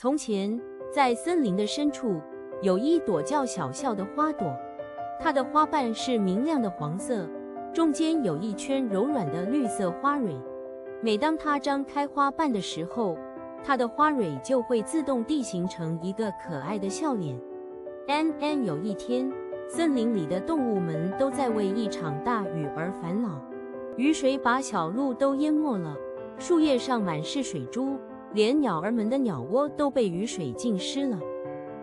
从前，在森林的深处，有一朵叫小笑的花朵，它的花瓣是明亮的黄色，中间有一圈柔软的绿色花蕊。每当它张开花瓣的时候，它的花蕊就会自动地形成一个可爱的笑脸。有一天，森林里的动物们都在为一场大雨而烦恼，雨水把小路都淹没了，树叶上满是水珠，连鸟儿们的鸟窝都被雨水浸湿了。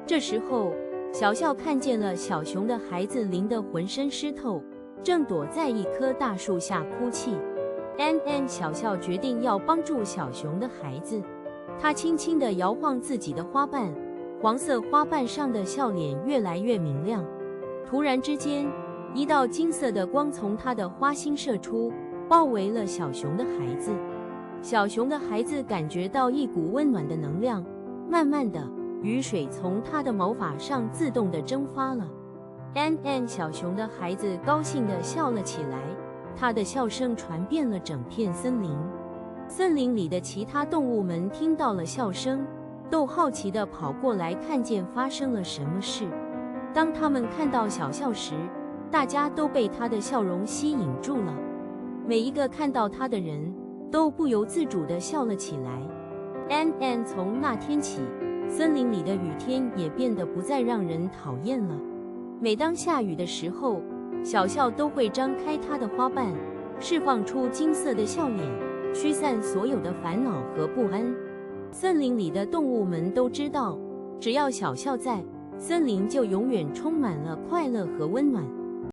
这时候，小笑看见了小熊的孩子淋得浑身湿透，正躲在一棵大树下哭泣。小笑决定要帮助小熊的孩子，他轻轻地摇晃自己的花瓣，黄色花瓣上的笑脸越来越明亮。突然之间，一道金色的光从他的花心射出，包围了小熊的孩子。小熊的孩子感觉到一股温暖的能量，慢慢的，雨水从他的毛发上自动地蒸发了。小熊的孩子高兴地笑了起来，他的笑声传遍了整片森林。森林里的其他动物们听到了笑声，都好奇地跑过来看见发生了什么事。当他们看到小笑时，大家都被他的笑容吸引住了。每一个看到他的人都不由自主地笑了起来。从那天起，森林里的雨天也变得不再让人讨厌了。每当下雨的时候，小笑都会张开它的花瓣，释放出金色的笑脸，驱散所有的烦恼和不安。森林里的动物们都知道，只要小笑在，森林就永远充满了快乐和温暖。